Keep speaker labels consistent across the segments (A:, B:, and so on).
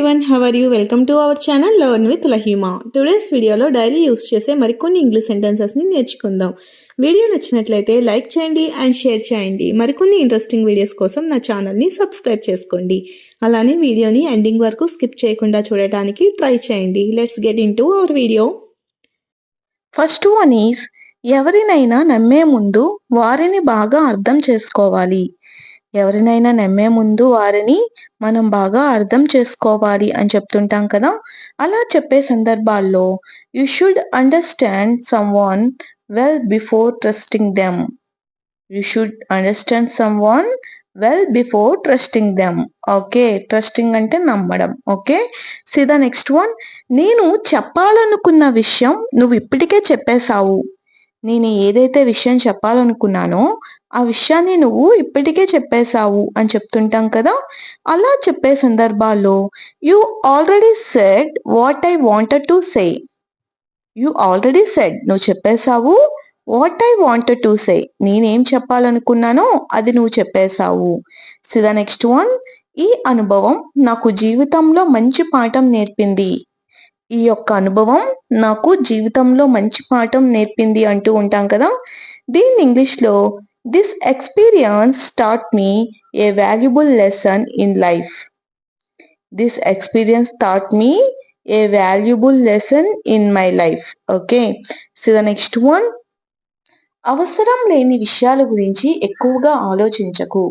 A: everyone, how are you? Welcome to our channel Learn with Lahima. Today's వీడియోలో daily use చేసే మరికొన్ని English సెంటెన్సెస్ని నేర్చుకుందాం. Video నచ్చినట్లయితే like చేయండి అండ్ షేర్ చేయండి. మరికొన్ని ఇంట్రెస్టింగ్ వీడియోస్ కోసం నా ఛానల్ని సబ్స్క్రైబ్ చేసుకోండి. అలానే వీడియోని ఎండింగ్ వరకు స్కిప్ చేయకుండా చూడటానికి ట్రై చేయండి. Let's get into hour video.
B: First one is ఎవరినైనా నమ్మే ముందు వారిని బాగా అర్థం చేసుకోవాలి. ఎవరినైనా నమ్మే ముందు వారిని మనం బాగా అర్థం చేసుకోవాలి అని చెప్తుంటాం కదా. అలా చెప్పే సందర్భాల్లో you should understand someone well before trusting them. You should understand someone well before trusting them. Okay, trusting అంటే నమ్మడం. Okay, see the next one. నేను చెప్పాలనుకున్న విషయం నువ్వు ఇప్పటికే చెప్పేశావు. నేను ఏదైతే విషయం చెప్పాలనుకున్నానో ఆ విషయాన్ని నువ్వు ఇప్పటికే చెప్పేశావు అని చెప్తుంటాం కదా. అలా చెప్పే సందర్భాల్లో you already said what I wanted to say. You already said, నువ్వు చెప్పేశావు. What I wanted to say, నేనేం చెప్పాలనుకున్నానో అది నువ్వు చెప్పేశావు. So the next one. ఈ అనుభవం నాకు జీవితంలో మంచి పాఠం నేర్పింది. ఈ యొక్క అనుభవం నాకు జీవితంలో మంచి పాఠం నేర్పింది అంటూ ఉంటాం కదా. దీన్ని ఇంగ్లీష్లో this experience taught me a valuable lesson in life. This experience taught me a valuable lesson in my life. Okay, so the next one. అవసరం లేని విషయాల గురించి ఎక్కువగా ఆలోచించకు.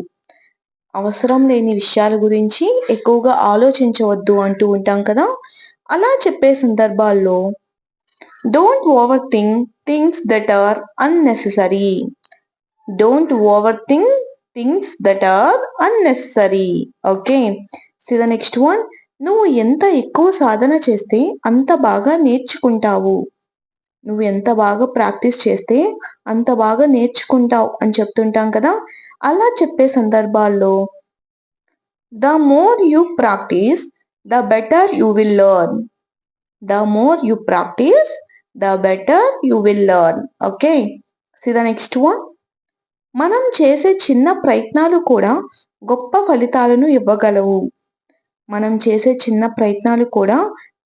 B: అవసరం లేని విషయాల గురించి ఎక్కువగా ఆలోచించవద్దు అంటూ ఉంటాం కదా. అలా చెప్పే సందర్భాల్లో don't over think things that are unnecessary. Don't over think things that are unnecessary. Okay, so the next one. నువ్వు ఎంత ఎక్కువ సాధన చేస్తే అంత బాగా నేర్చుకుంటావు. నువ్వు ఎంత బాగా ప్రాక్టీస్ చేస్తే అంత బాగా నేర్చుకుంటావు అని చెప్తుంటాం కదా. అలా చెప్పే సందర్భాల్లో the more you practice the better you will learn. The more you practice, the better you will learn. Okay, see the next one. మనం చేసే చిన్న ప్రయత్నాలు కూడా గొప్ప ఫలితాలను ఇవ్వగలవు. మనం చేసే చిన్న ప్రయత్నాలు కూడా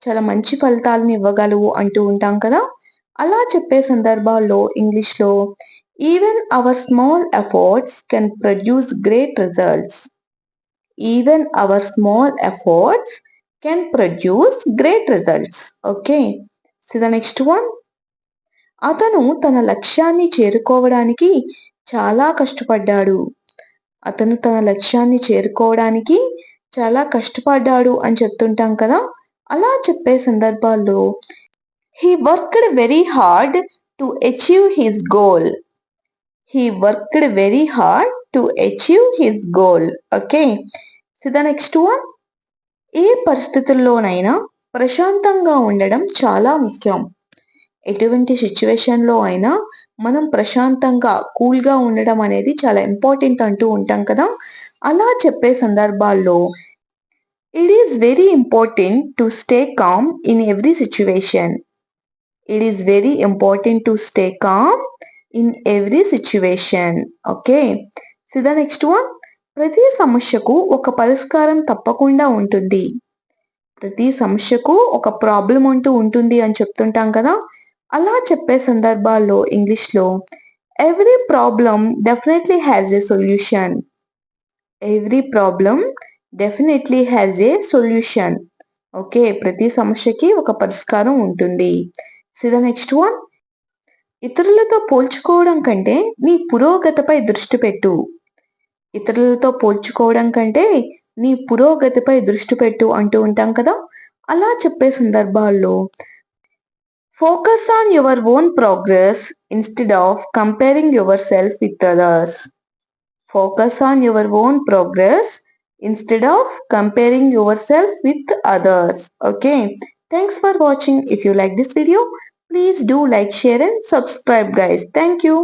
B: చాలా మంచి ఫలితాలను ఇవ్వగలవు అంటూ ఉంటాం కదా. అలా చెప్పే సందర్భాల్లో ఇంగ్లీష్లో even hour small efforts can produce great results. Even our small efforts can produce great results. Okay, see the next one. అతను తన లక్ష్యాన్ని చేరుకోవడానికి చాలా కష్టపడ్డాడు. అతను తన లక్ష్యాన్ని చేరుకోవడానికి చాలా కష్టపడ్డాడు అని చెప్తుంటాం కదా. అలా చెప్పే సందర్భాల్లో he worked very hard to achieve his goal. He worked very hard to achieve his goal. Okay, so the next one. ఏ పరిస్థితుల్లోనైనా ప్రశాంతంగా ఉండడం చాలా ముఖ్యం. ఎటువంటి సిచ్యువేషన్లో అయినా మనం ప్రశాంతంగా కూల్గా ఉండడం అనేది చాలా ఇంపార్టెంట్ అంటూ ఉంటాం కదా. అలా చెప్పే సందర్భాల్లో it is very important to stay calm in every situation. It is very important to stay calm in every situation. Okay, so the next one. ప్రతి సమస్యకు ఒక పరిష్కారం తప్పకుండా ఉంటుంది. ప్రతి సమస్యకు ఒక ప్రాబ్లం అంటూ ఉంటుంది అని చెప్తుంటాం కదా. అలా చెప్పే సందర్భాల్లో ఇంగ్లీష్లో every problem definitely has a solution. Every problem definitely has a solution. Okay, ప్రతి సమస్యకి ఒక పరిష్కారం ఉంటుంది. So the next one. ఇతరులతో పోల్చుకోవడం కంటే నీ పురోగతిపై దృష్టి పెట్టు. ఇతరులతో పోల్చుకోవడం కంటే నీ పురోగతిపై దృష్టి పెట్టు అంటూ ఉంటాం కదా. అలా చెప్పే సందర్భాల్లో focus on your own progress instead of comparing your self with others. Focus on your own progress instead of comparing your self with others. Okay, thanks for watching. If you like this video, please do like, share and subscribe guys. Thank you.